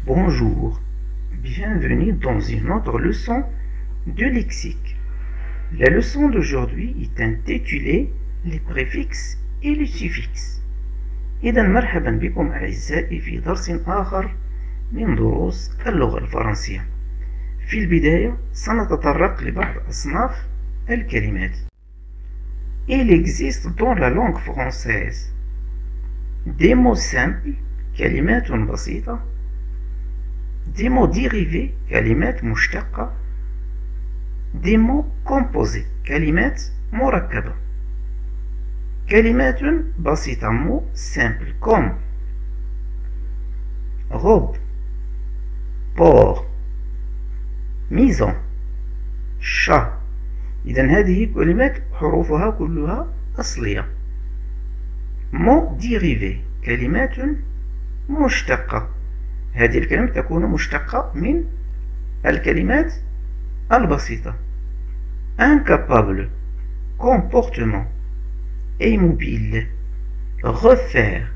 Bonjour, bienvenue dans une autre leçon de lexique. La leçon d'aujourd'hui est intitulée les préfixes et les suffixes. إذا مرحبا بكم أعزائي في درس آخر من دروس اللغة الفرنسية. في البداية سنتطرق لبعض أصناف الكلمات. Il existe dans la langue française des mots simples, كلمات بسيطة, des mots dérivés, كلمات مشتقة, des mots composés, كلمات مركبة. كلمات بسيطة, mots simples comme robe, porc, maison, chat. إذن هذه كلمات حروفها كلها أصلية. mots dérivés, كلمات مشتقة. هذه الكلمة تكون مشتقة من الكلمات البسيطة. incapable, comportement, immobile, refaire.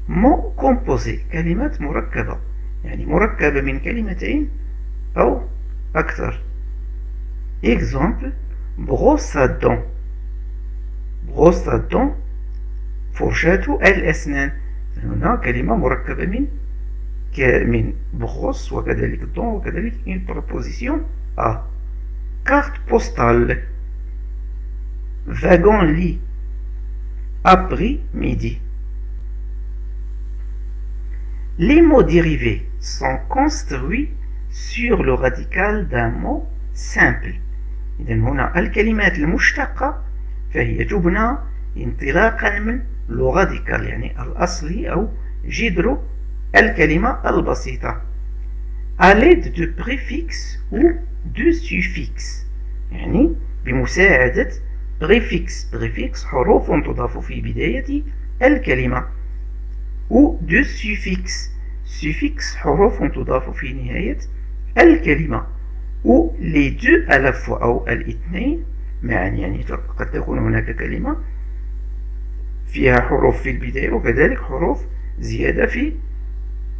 mot composé, كلمات مركبة, يعني مركبة من كلمتين أو أكثر. exemple, brosse à dents. brosse à dents, فرشاة الأسنان. هنا كلمة مركبة من بروس وكذلك دون وكذلك une préposition à. carte postale, wagon lit, après-midi. Les mots dérivés sont construits sur le radical d'un mot simple. إذن هنا الكلمات المشتقة فهي تبنى انطلاقا من le radical, يعني الأصلي أو جذر الكلمة البسيطة, à l'aide de préfixes ou de suffixes, يعني بمساعدة préfixe حروف تضاف في بداية الكلمة, ou de suffixes حروف تضاف في نهاية الكلمة, ou les deux à la fois أو الاثنين معا. يعني قد تكون هناك كلمة فيها حروف في البداية وكذلك حروف زيادة في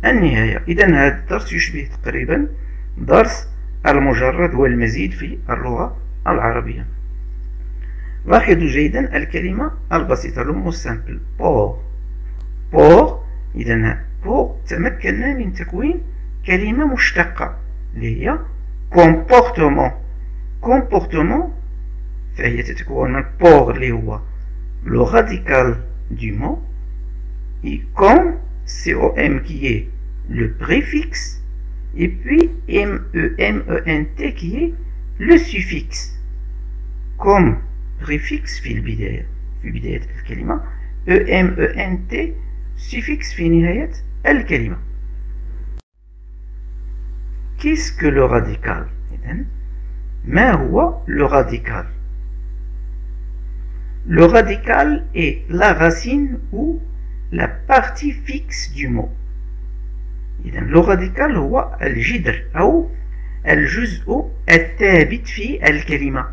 النهاية. إذن هذا الدرس يشبه تقريبا درس المجرد والمزيد في اللغة العربية. لاحظوا جيدا الكلمة البسيطة لو سامبل بور. إذن بور تمكنا من تكوين كلمة مشتقة اللي هي comportement فهي تتكون من بور اللي هو le radical du mot, et com qui est le préfixe, et puis ment qui est le suffixe. comme préfixe في بداية الكلمة, ment suffixe في نهاية الكلمة. Qu'est-ce que le radical? ما هو le radical? Le radical est la racine ou la partie fixe du mot. إذن le radical هو الجذر أو الجزء الثابت في الكلمة.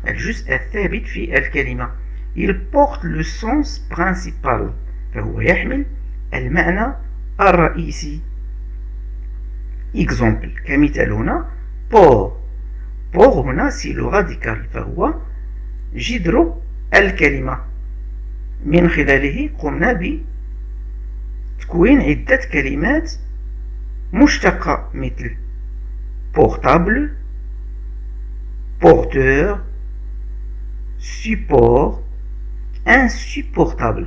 الجزء الثابت في الكلمة. Il porte le sens principal. فهو يحمل المعنى الرئيسي. Exemple, كمثال هنا pour هنا c'est le radical, فهو جذر الكلمة. من خلاله قمنا بتكوين عدة كلمات مشتقة مثل portable, porteur, support, insupportable.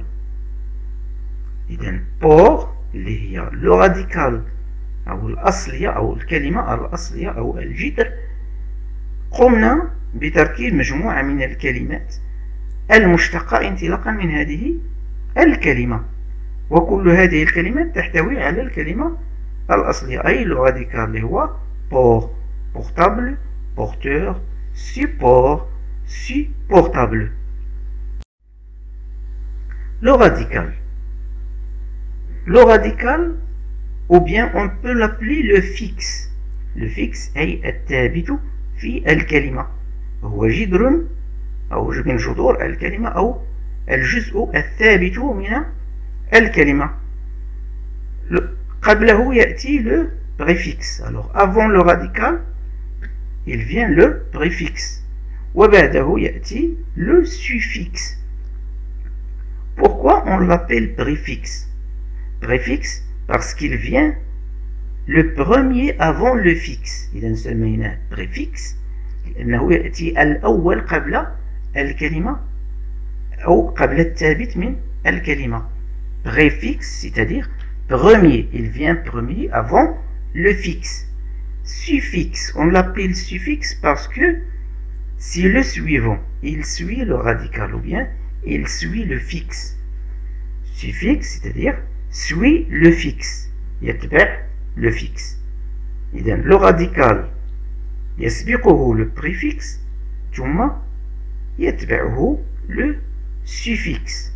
إذن pour اللي هي le radical أو الأصلية أو الكلمة الأصلية أو الجذر, قمنا بتركيب مجموعة من الكلمات المشتقة انطلاقا من هذه الكلمة, وكل هذه الكلمات تحتوي على الكلمة الأصلية أي le radical اللي هو pour, portable, porteur, support, supportable. Le radical, ou bien on peut l'appeler le fixe. Le fixe أي الثابت في الكلمة, هو جذر أو من جذور الكلمة أو الجزء الثابت من الكلمة. قبله يأتي le préfixe. Alors avant le radical, il vient le préfixe. وبعده يأتي le suffixe. Pourquoi on l'appelle préfixe? Préfixe parce qu'il vient le premier avant le fixe. إذا نسميه préfixe لأنه يأتي الأول قبل الكلمة أو قبل الثابت من الكلمة. Préfixe, c'est-à-dire premier, il vient premier avant le fixe. Suffixe, on l'appelle suffixe parce que si le suivant, il suit le radical ou bien il suit le fixe. Suffixe, c'est-à-dire suit le fixe. يتبع le fixe. إذن le radical يسبقه le préfixe ثم يتبعه le suffixe.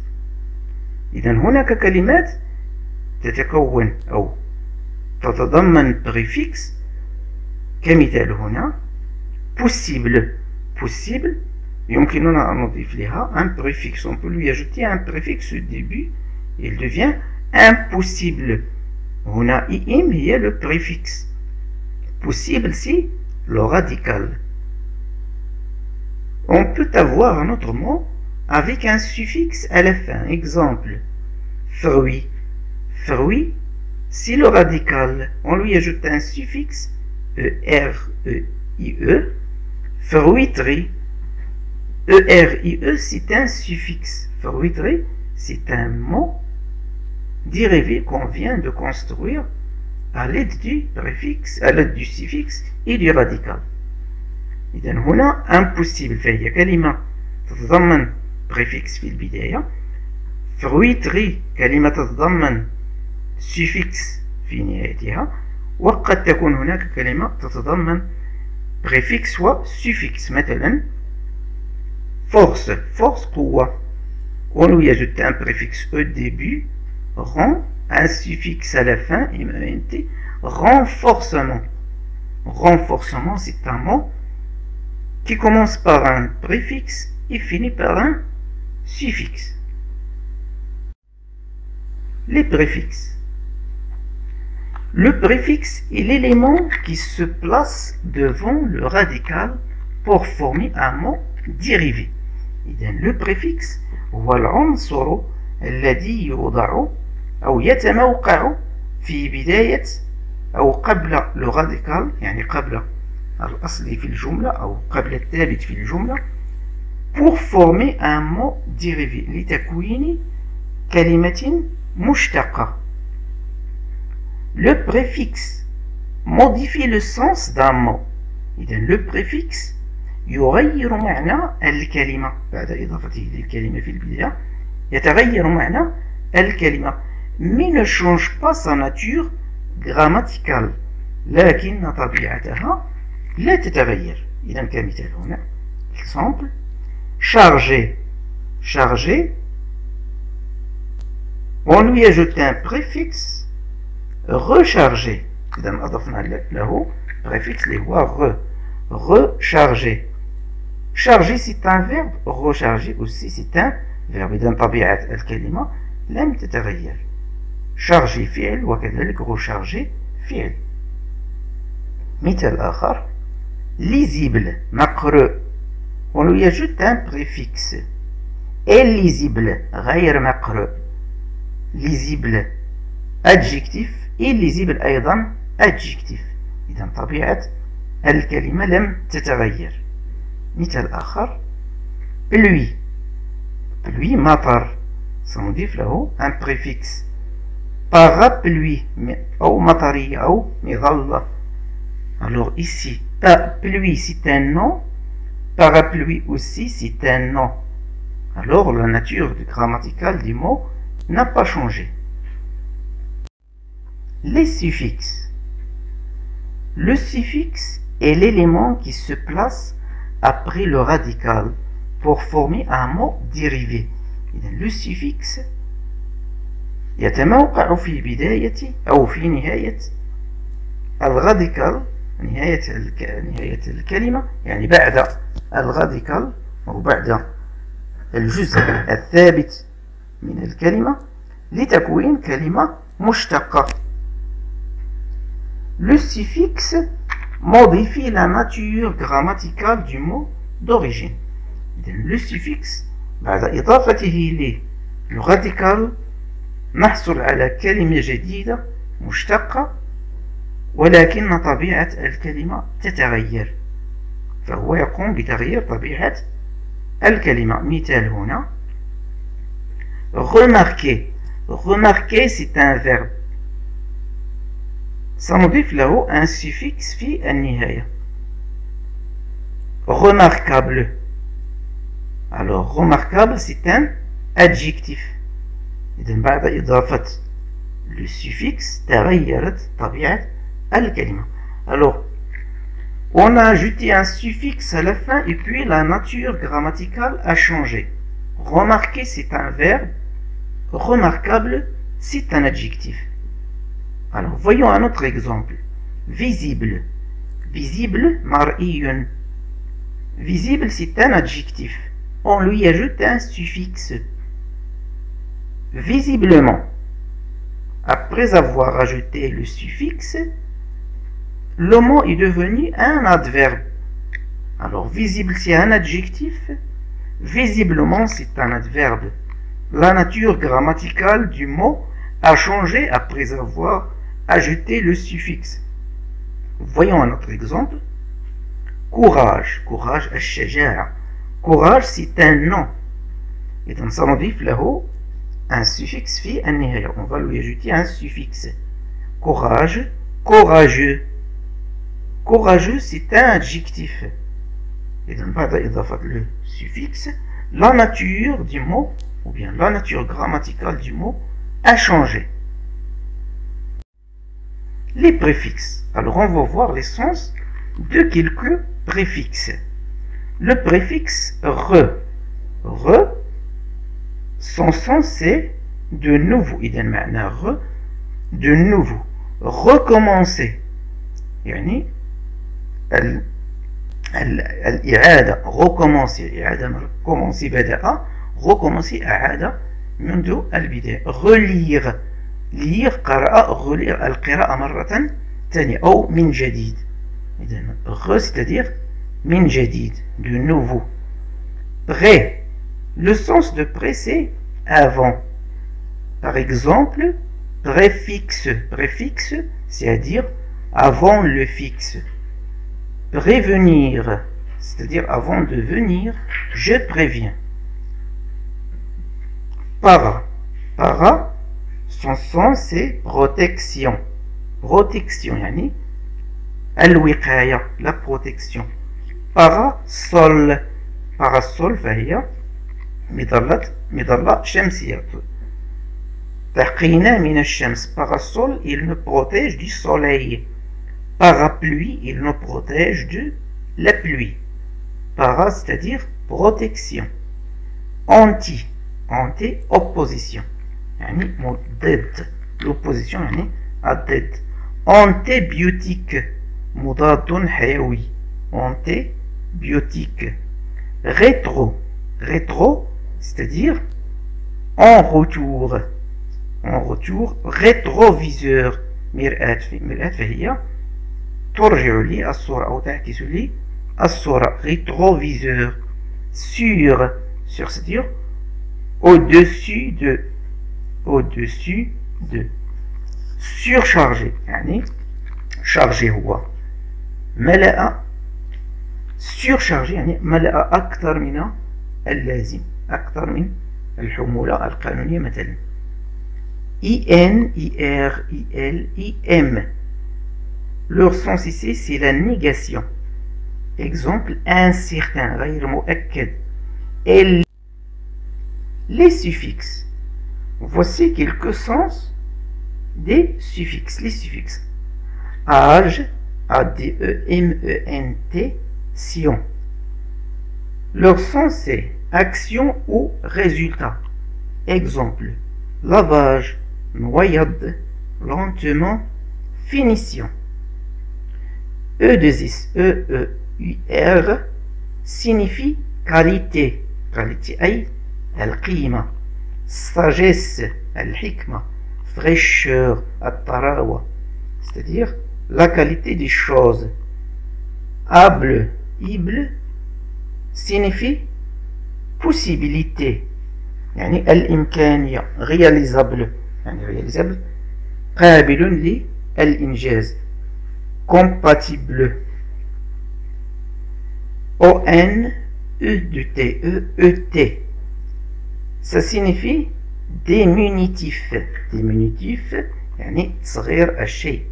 إذن هناك كلمات تتكون أو تتضمن préfixe كمثال هنا possible. Possible يمكننا أن نضيف لها un préfixe. On peut lui ajouter un préfixe au début. Il devient impossible. هنا im هي le préfixe. Possible c'est le radical. On peut avoir un autre mot avec un suffixe à la fin. Exemple, fruit. Fruit, si le radical, on lui ajoute un suffixe E-R-E-I-E, fruiterie. E-R-I-E, c'est un suffixe. Fruiterie, c'est un mot dérivé qu'on vient de construire à l'aide du préfixe, à l'aide du suffixe et du radical. إذن هنا impossible فهي كلمة تتضمن préfixe في البداية. fruiterie كلمة تتضمن suffixe في نهايتها. وقد تكون هناك كلمة تتضمن préfixe و suffixe. مثلا force. Force قوة. On lui ajoute un préfixe au début. Rend, un suffixe à la fin, int, renforcement. Renforcement, c'est un mot qui commence par un préfixe et finit par un suffixe. Les préfixes. Le préfixe est l'élément qui se place devant le radical pour former un mot dérivé. Le préfixe هو العنصر الذي يوضع أو يتموقع في بداية أو قبل لو راديكال، يعني قبل الأصل في الجملة أو قبل الثابت في الجملة pour former un mot dérivé لتكوين كلمة مشتقة. Le préfixe modifie le sens d'un mot. إذن le préfixe يغير معنى الكلمة بعد إضافته للكلمة في البداية. يتغير معنى الكلمة mais ne change pas sa nature grammaticale لكن طبيعتها لا تتغير. إذا كمثال هنا exemple chargé. Chargé, on lui ajoute un préfixe rechargé. إذا أضفنا له préfixe اللي هو rechargé. Chargé c'est un verbe, recharger aussi c'est un verbe. إذا طبيعة الكلمة لم تتغير. chargé فعل وكذلك recharger فعل. مثال آخر lisible مقروء. On lui ajoute un préfixe. illisible غير مقروء. lisible adjectif. illisible أيضا adjectif. إذا طبيعة الكلمة لم تتغير. مثال آخر pluie. pluie مطر سنضيف له un préfixe parapluie أو مطرية أو مظلة. Alors ici pluie c'est un nom, parapluie aussi c'est un nom. Alors la nature grammaticale du mot n'a pas changé. Les suffixes. Le suffixe est l'élément qui se place après le radical pour former un mot dérivé. Le suffixe يتموقع في بداية أو في نهاية الراديكال. نهاية الكلمة يعني بعد الراديكال أو بعد الجزء الثابت من الكلمة لتكوين كلمة مشتقة. le suffixe modifie la nature grammaticale du mot d'origine. Le suffixe بعد إضافته للراديكال نحصل على كلمة جديدة مشتقة ولكن طبيعة الكلمة تتغير، فهو يقوم بتغيير طبيعة الكلمة. مثال هنا remarquer. Remarquer c'est un verbe سنضيف له un suffixe في النهاية. Remarquable. Alors remarquable c'est un adjectif. إذا بعد إضافة le suffixe تغيرت طبيعة الكلمة. Alors on a ajouté un suffixe à la fin et puis la nature grammaticale a changé. Remarquer c'est un verbe, remarquable c'est un adjectif. Alors voyons un autre exemple. Visible. Visible, mar'iyun. Visible c'est un adjectif. On lui ajoute un suffixe. Visiblement. Après avoir ajouté le suffixe, le mot est devenu un adverbe. Alors visible c'est un adjectif, visiblement c'est un adverbe. La nature grammaticale du mot a changé après avoir ajouté le suffixe. Voyons un autre exemple. Courage. Courage, الشجاعة. Courage c'est un nom. Et donc ça نضيف له un suffixe في النهاية. On va lui ajouter un suffixe. Courage, courageux. Courageux c'est un adjectif. Et donc بعد إضافة le suffixe, la nature du mot ou bien la nature grammaticale du mot a changé. Les préfixes. Alors on va voir les sens de quelques préfixes. Le préfixe re. Re, son sens c'est de nouveau. إذا معنى re, de nouveau. Recommencer. يعني الإعادة. recommencer. إعادة commencer بدأ. recommencer أعاد منذ البداية. relire. lire قرأ. relire القراءة مرة ثانية أو من جديد. إذا re c'est-à-dire من جديد, de nouveau. Près. Le sens de près c'est avant. Par exemple, préfixe. Préfixe, c'est-à-dire avant le fixe. Prévenir, c'est-à-dire avant de venir, je préviens. Para. Para, son sens c'est protection. Protection, yani الوقاية, la protection. Parasol. Parasol فهي مظلة شمسية. تقينا من الشمس. Parasol, il nous protège du soleil. Parapluie, il nous protège de la pluie. Para, c'est-à-dire protection. Anti. Anti, opposition. يعني ضد. L'opposition يعني الضد. Antibiotique. مضاد حيوي. Antibiotique. Rétro. Rétro, c'est-à-dire en retour. En retour. Rétroviseur. مرآة. مرآة فهي ترجع لي الصورة أو تعكس لي الصورة. Rétroviseur. Sur. Sur, c'est-à-dire au-dessus de. Au-dessus de. Surchargé. يعني chargé هو. ملأ. surchargé يعني ملأ أكثر من اللازم. أكثر من الحمولة القانونية مثلا. IN, IR, IL, IM. Leur sens ici c'est la négation. Exemple incertain, غير مؤكد. Et les suffixes. Voici quelques sens des suffixes. Les suffixes. Âge, ADEMENT, sion. Leur sens c'est action ou résultat. Exemple lavage, noyade, lentement, finition. E2S, EEUR signifie qualité. Qualité أي القيمة. sagesse الحكمة. fraîcheur الطراوة, c'est-à-dire la qualité des choses. Able, ible signifie possibilité. يعني الإمكانية réalisable يعني réalisable قابل للإنجاز. Compatible. O-N E-T-E-E-T. Ça signifie diminutif. Diminutif يعني تصغير الشيء.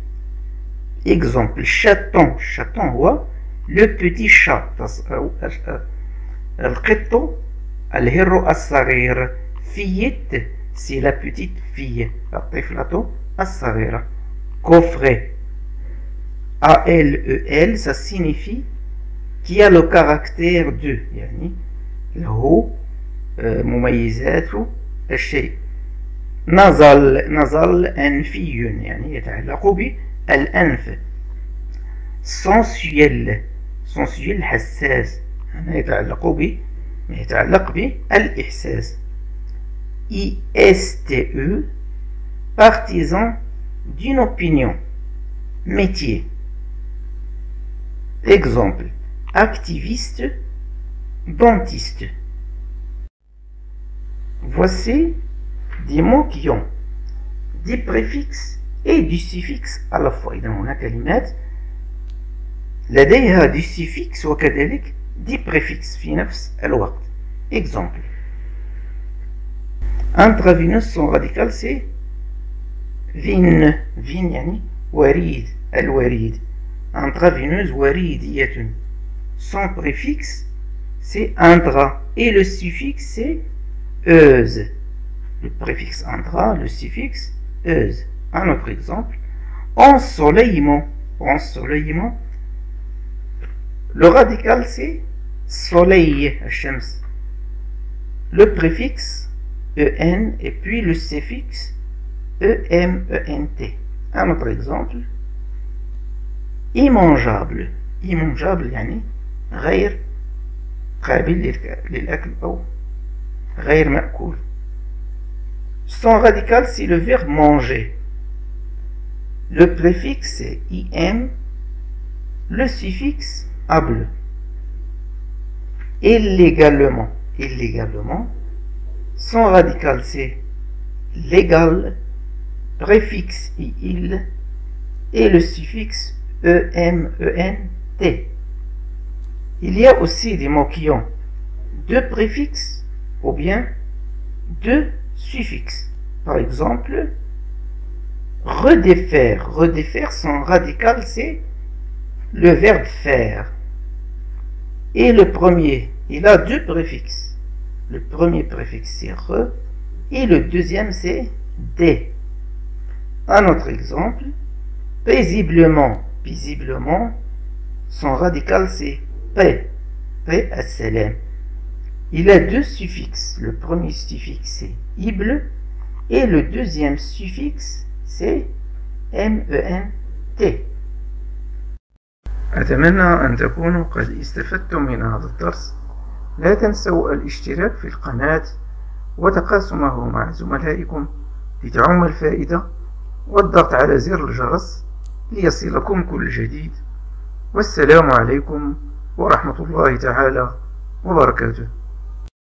Exemple, chaton. Chaton هو le petit chat. القط الهر الصغير. Fillette c'est la petite fille. الطفلة الصغيرة. Coffret. A-L-E-L ça signifie qui a le caractère de يعني له مميزات الشيء. نزل أنفي يعني يتعلق بالأنف. sensuel sensuel حساس يعني يتعلق بالإحساس. ISTE partisan d'une opinion. Métier. Exemple, activiste, dentiste. Voici des mots qui ont des préfixes et du suffixe à la fois. إذا هناك كلمات لديها du suffixe وكذلك des préfixes في نفس الوقت. Exemple, intraveineux son radical c'est vin. Vin يعني وريد الوريد. Intraveineuse waridiyatun. Son préfixe c'est intra et le suffixe c'est euse. Le préfixe intra, le suffixe euse. Un autre exemple, ensoleillement. Ensoleillement. Le radical c'est soleil, الشمس. Le préfixe en et puis le suffixe ement. Un autre exemple, immangeable. immangeable يعني غير قابل للأكل أو غير مأكول. Son radical c'est le verbe manger. Le préfixe c'est im, le suffixe able. Illégalement. Illégalement. Son radical c'est légal, préfixe il et le suffixe E-M-E-N-T. Il y a aussi des mots qui ont deux préfixes ou bien deux suffixes. Par exemple, redéfaire. Redéfaire, son radical c'est le verbe faire. Et le premier, il a deux préfixes. Le premier préfixe c'est re et le deuxième c'est dé. Un autre exemple, paisiblement. Paisiblement, son radical c'est P. P as-salam. Il a deux suffixes. Le premier suffixe c'est ible et le deuxième suffixe c'est MENT. أتمنى أن تكونوا قد استفدتم من هذا الدرس. لا تنسوا الاشتراك في القناة وتقاسمه مع زملائكم لتعم الفائدة والضغط على زر الجرس ليصلكم كل جديد. والسلام عليكم ورحمة الله تعالى وبركاته.